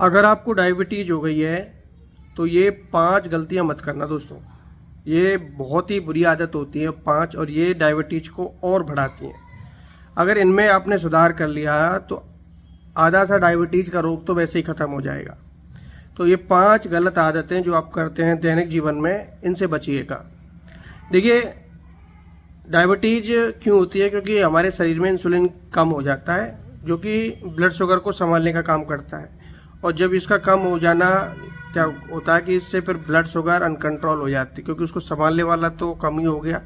अगर आपको डायबिटीज हो गई है तो ये 5 गलतियां मत करना दोस्तों। ये बहुत ही बुरी आदत होती है 5, और ये डायबिटीज को और बढ़ाती हैं। अगर इनमें आपने सुधार कर लिया तो आधा सा डायबिटीज का रोग तो वैसे ही खत्म हो जाएगा। तो ये 5 गलत आदतें जो आप करते हैं दैनिक जीवन में, इनसे बचिएगा। देखिए, डायबिटीज क्यों होती है? क्योंकि हमारे शरीर में इंसुलिन कम हो जाता है, जो कि ब्लड शुगर को संभालने का काम करता है। और जब इसका कम हो जाना क्या होता है कि इससे फिर ब्लड शुगर अनकंट्रोल हो जाती है, क्योंकि उसको संभालने वाला तो कम ही हो गया,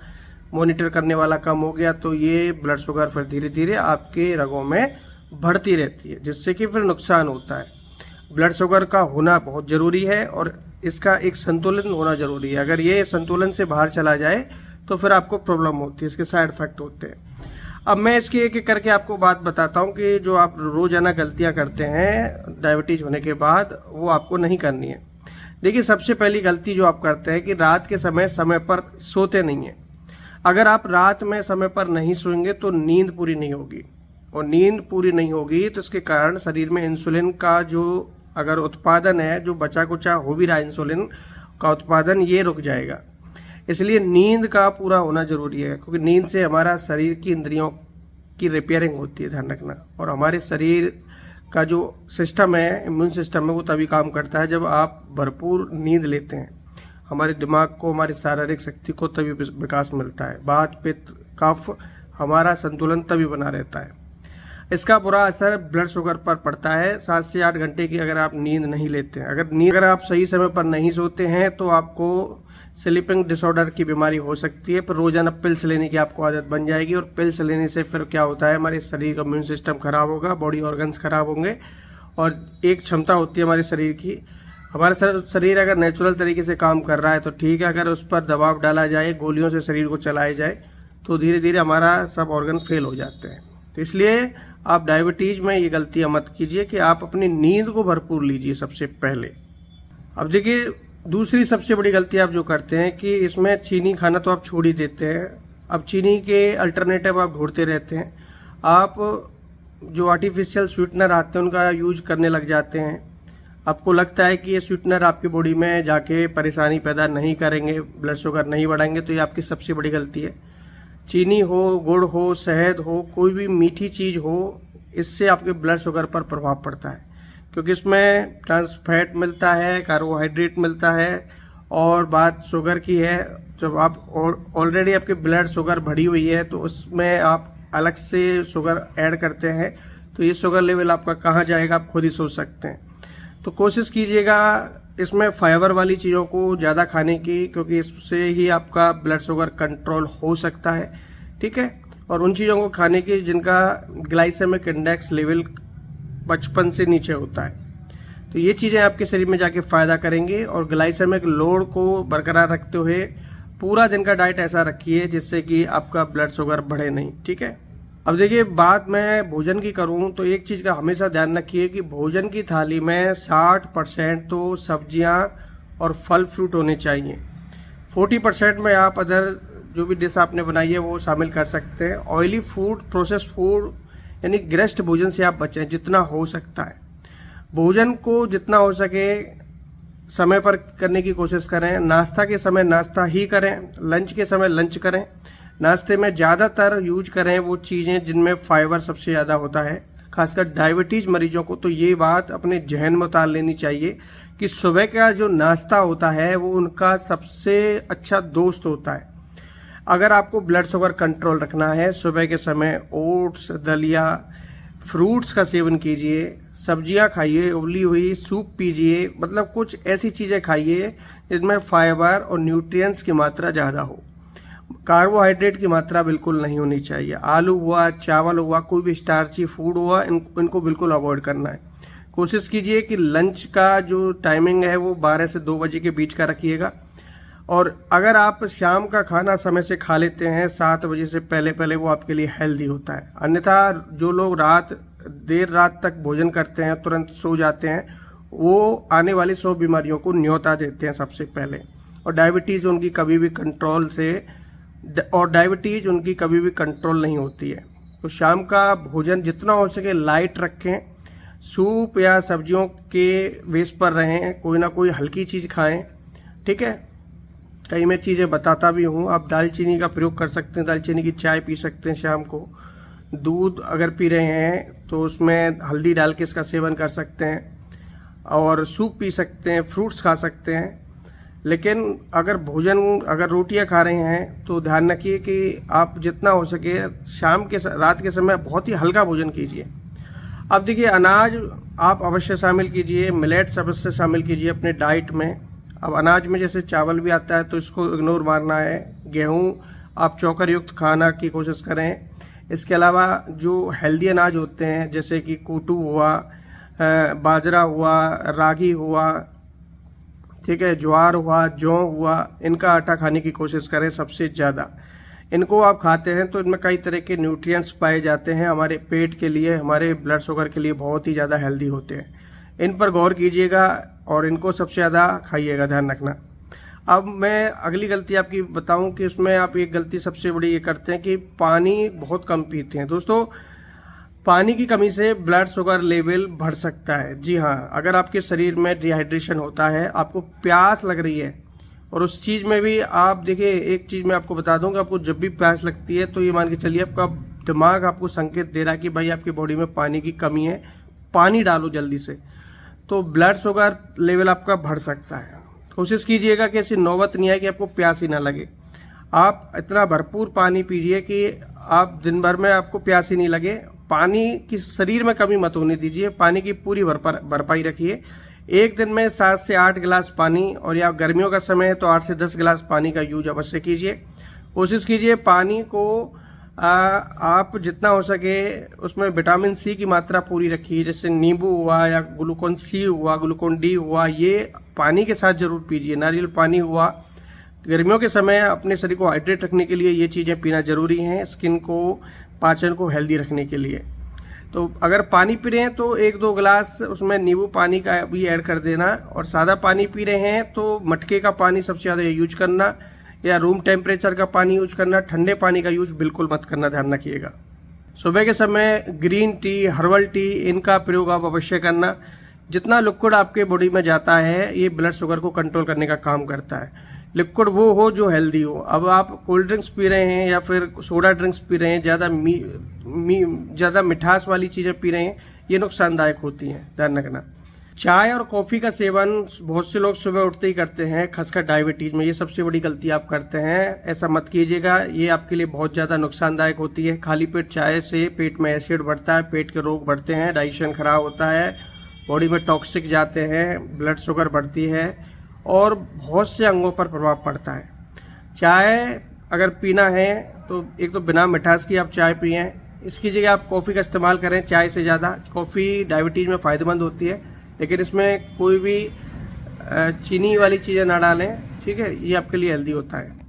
मॉनिटर करने वाला कम हो गया, तो ये ब्लड शुगर फिर धीरे धीरे आपके रगों में बढ़ती रहती है, जिससे कि फिर नुकसान होता है। ब्लड शुगर का होना बहुत ज़रूरी है और इसका एक संतुलन होना ज़रूरी है। अगर ये संतुलन से बाहर चला जाए तो फिर आपको प्रॉब्लम होती है, इसके साइड इफेक्ट होते हैं। अब मैं इसकी एक एक करके आपको बात बताता हूँ कि जो आप रोजाना गलतियाँ करते हैं डायबिटीज होने के बाद, वो आपको नहीं करनी है। देखिए, सबसे पहली गलती जो आप करते हैं कि रात के समय पर सोते नहीं हैं। अगर आप रात में समय पर नहीं सोएंगे तो नींद पूरी नहीं होगी, और नींद पूरी नहीं होगी तो इसके कारण शरीर में इंसुलिन का जो अगर उत्पादन है, जो बचा कुचा हो भी रहा है इंसुलिन का उत्पादन, ये रुक जाएगा। इसलिए नींद का पूरा होना जरूरी है, क्योंकि नींद से हमारा शरीर की इंद्रियों की रिपेयरिंग होती है, ध्यान रखना। और हमारे शरीर का जो सिस्टम है, इम्यून सिस्टम है, वो तभी काम करता है जब आप भरपूर नींद लेते हैं। हमारे दिमाग को, हमारी शारीरिक शक्ति को तभी विकास मिलता है। वात, पित्त, कफ, हमारा संतुलन तभी बना रहता है। इसका बुरा असर ब्लड शुगर पर पड़ता है। 7 से 8 घंटे की अगर आप नींद नहीं लेते हैं, अगर आप सही समय पर नहीं सोते हैं तो आपको स्लीपिंग डिसऑर्डर की बीमारी हो सकती है। पर रोजाना पिल्स लेने की आपको आदत बन जाएगी, और पिल्स लेने से फिर क्या होता है, हमारे शरीर का इम्यून सिस्टम खराब होगा, बॉडी ऑर्गन्स खराब होंगे। और एक क्षमता होती है हमारे शरीर की, हमारा शरीर अगर नेचुरल तरीके से काम कर रहा है तो ठीक है, अगर उस पर दबाव डाला जाए, गोलियों से शरीर को चलाया जाए, तो धीरे धीरे हमारा सब ऑर्गन फेल हो जाते हैं। तो इसलिए आप डायबिटीज में ये गलतियां मत कीजिए कि आप अपनी नींद को भरपूर लीजिए सबसे पहले। अब देखिए, दूसरी सबसे बड़ी गलती आप जो करते हैं कि इसमें चीनी खाना तो आप छोड़ ही देते हैं। अब चीनी के अल्टरनेटिव आप ढूंढते रहते हैं। आप जो आर्टिफिशियल स्वीटनर आते हैं उनका यूज करने लग जाते हैं। आपको लगता है कि ये स्वीटनर आपकी बॉडी में जाके परेशानी पैदा नहीं करेंगे, ब्लड शुगर नहीं बढ़ाएंगे, तो ये आपकी सबसे बड़ी गलती है। चीनी हो, गुड़ हो, शहद हो, कोई भी मीठी चीज हो, इससे आपके ब्लड शुगर पर प्रभाव पड़ता है, क्योंकि इसमें ट्रांस फैट मिलता है, कार्बोहाइड्रेट मिलता है। और बात शुगर की है, जब आप ऑलरेडी आपके ब्लड शुगर बढ़ी हुई है तो उसमें आप अलग से शुगर ऐड करते हैं, तो ये शुगर लेवल आपका कहाँ जाएगा आप खुद ही सोच सकते हैं। तो कोशिश कीजिएगा इसमें फाइबर वाली चीज़ों को ज़्यादा खाने की, क्योंकि इससे ही आपका ब्लड शुगर कंट्रोल हो सकता है, ठीक है। और उन चीज़ों को खाने की जिनका ग्लाइसेमिक इंडेक्स लेवल 55 से नीचे होता है, तो ये चीज़ें आपके शरीर में जाके फ़ायदा करेंगे। और ग्लाइसेमिक लोड को बरकरार रखते हुए पूरा दिन का डाइट ऐसा रखिए जिससे कि आपका ब्लड शुगर बढ़े नहीं, ठीक है। अब देखिए, बात मैं भोजन की करूं तो एक चीज़ का हमेशा ध्यान रखिए कि भोजन की थाली में 60% तो सब्जियां और फल फ्रूट होने चाहिए। 40% में आप अदर जो भी डिश आपने बनाई है वो शामिल कर सकते हैं। ऑयली फूड, प्रोसेस्ड फूड यानी गृहस्थ भोजन से आप बचें जितना हो सकता है। भोजन को जितना हो सके समय पर करने की कोशिश करें। नाश्ता के समय नाश्ता ही करें, लंच के समय लंच करें। नाश्ते में ज़्यादातर यूज करें वो चीज़ें जिनमें फाइबर सबसे ज़्यादा होता है। खासकर डायबिटीज मरीजों को तो ये बात अपने जहन में उतार लेनी चाहिए कि सुबह का जो नाश्ता होता है वो उनका सबसे अच्छा दोस्त होता है। अगर आपको ब्लड शुगर कंट्रोल रखना है, सुबह के समय ओट्स, दलिया, फ्रूट्स का सेवन कीजिए, सब्जियां खाइए, उबली हुई सूप पीजिए, मतलब कुछ ऐसी चीज़ें खाइए जिसमें फाइबर और न्यूट्रिएंट्स की मात्रा ज़्यादा हो। कार्बोहाइड्रेट की मात्रा बिल्कुल नहीं होनी चाहिए। आलू हुआ, चावल हुआ, कोई भी स्टार्ची फूड हुआ, इनको बिल्कुल अवॉइड करना है। कोशिश कीजिए कि लंच का जो टाइमिंग है वो 12 से 2 बजे के बीच का रखिएगा। और अगर आप शाम का खाना समय से खा लेते हैं 7 बजे से पहले पहले, वो आपके लिए हेल्दी होता है। अन्यथा जो लोग देर रात तक भोजन करते हैं, तुरंत सो जाते हैं, वो आने वाली 100 बीमारियों को न्योता देते हैं सबसे पहले। और डायबिटीज़ उनकी कभी भी कंट्रोल नहीं होती है। तो शाम का भोजन जितना हो सके लाइट रखें, सूप या सब्जियों के बेस पर रहें, कोई ना कोई हल्की चीज़ खाएं, ठीक है। कई मैं चीज़ें बताता भी हूँ। आप दालचीनी का प्रयोग कर सकते हैं, दालचीनी की चाय पी सकते हैं शाम को। दूध अगर पी रहे हैं तो उसमें हल्दी डाल के इसका सेवन कर सकते हैं, और सूप पी सकते हैं, फ्रूट्स खा सकते हैं। लेकिन अगर रोटियां खा रहे हैं तो ध्यान रखिए कि आप जितना हो सके रात के समय बहुत ही हल्का भोजन कीजिए। अब देखिए, अनाज आप अवश्य शामिल कीजिए, मिलेट्स अवश्य शामिल कीजिए अपने डाइट में। अब अनाज में जैसे चावल भी आता है तो इसको इग्नोर मारना है। गेहूं आप चोकर युक्त खाना की कोशिश करें। इसके अलावा जो हेल्दी अनाज होते हैं जैसे कि कूटू हुआ, बाजरा हुआ, रागी हुआ, ठीक है, ज्वार हुआ, जौ हुआ, इनका आटा खाने की कोशिश करें सबसे ज़्यादा। इनको आप खाते हैं तो इनमें कई तरह के न्यूट्रिएंट्स पाए जाते हैं, हमारे पेट के लिए, हमारे ब्लड शुगर के लिए बहुत ही ज़्यादा हेल्दी होते हैं। इन पर गौर कीजिएगा और इनको सबसे ज़्यादा खाइएगा, ध्यान रखना। अब मैं अगली गलती आपकी बताऊं कि उसमें आप एक गलती सबसे बड़ी ये करते हैं कि पानी बहुत कम पीते हैं। दोस्तों, पानी की कमी से ब्लड शुगर लेवल बढ़ सकता है। जी हाँ, अगर आपके शरीर में डिहाइड्रेशन होता है, आपको प्यास लग रही है, और उस चीज़ में भी आप देखिए, एक चीज़ मैं आपको बता दूंगा, आपको जब भी प्यास लगती है तो ये मान के चलिए आपका दिमाग आपको संकेत दे रहा है कि भाई आपकी बॉडी में पानी की कमी है, पानी डालो जल्दी से, तो ब्लड शुगर लेवल आपका बढ़ सकता है। कोशिश कीजिएगा कि ऐसी नौबत नहीं आए कि आपको प्यास ही ना लगे। आप इतना भरपूर पानी पीजिए कि आप दिन भर में आपको प्यास ही नहीं लगे। पानी की शरीर में कमी मत होने दीजिए, पानी की पूरी भरपाई रखिए। एक दिन में 7 से 8 गिलास पानी, और या गर्मियों का समय है तो 8 से 10 गिलास पानी का यूज अवश्य कीजिए। कोशिश कीजिए पानी को आप जितना हो सके उसमें विटामिन सी की मात्रा पूरी रखिए, जैसे नींबू हुआ या ग्लूकोन सी हुआ, ग्लूकोन डी हुआ, ये पानी के साथ जरूर पीजिए। नारियल पानी हुआ, गर्मियों के समय अपने शरीर को हाइड्रेट रखने के लिए ये चीज़ें पीना जरूरी हैं, स्किन को, पाचन को हेल्दी रखने के लिए। तो अगर पानी पी रहे हैं तो 1-2 गिलास उसमें नींबू पानी का भी ऐड कर देना, और सादा पानी पी रहे हैं तो मटके का पानी सबसे ज़्यादा यूज करना, या रूम टेम्परेचर का पानी यूज करना, ठंडे पानी का यूज बिल्कुल मत करना, ध्यान रखिएगा। सुबह के समय ग्रीन टी, हर्बल टी, इनका प्रयोग आप अवश्य करना। जितना लिक्विड आपके बॉडी में जाता है ये ब्लड शुगर को कंट्रोल करने का काम करता है। लिक्विड वो हो जो हेल्दी हो। अब आप कोल्ड ड्रिंक्स पी रहे हैं या फिर सोडा ड्रिंक्स पी रहे हैं, ज़्यादा मिठास वाली चीज़ें पी रहे हैं, ये नुकसानदायक होती हैं, ध्यान रखना। चाय और कॉफ़ी का सेवन बहुत से लोग सुबह उठते ही करते हैं, खासकर डायबिटीज़ में। ये सबसे बड़ी गलती आप करते हैं, ऐसा मत कीजिएगा, ये आपके लिए बहुत ज़्यादा नुकसानदायक होती है। खाली पेट चाय से पेट में एसिड बढ़ता है, पेट के रोग बढ़ते हैं, डाइजेशन खराब होता है, बॉडी में टॉक्सिक जाते हैं, ब्लड शुगर बढ़ती है, और बहुत से अंगों पर प्रभाव पड़ता है। चाय अगर पीना है तो एक तो बिना मिठास की आप चाय पिएं, इसकी जगह आप कॉफ़ी का इस्तेमाल करें चाय से ज़्यादा। कॉफ़ी डायबिटीज़ में फ़ायदेमंद होती है, लेकिन इसमें कोई भी चीनी वाली चीज़ें ना डालें, ठीक है, ये आपके लिए हेल्दी होता है।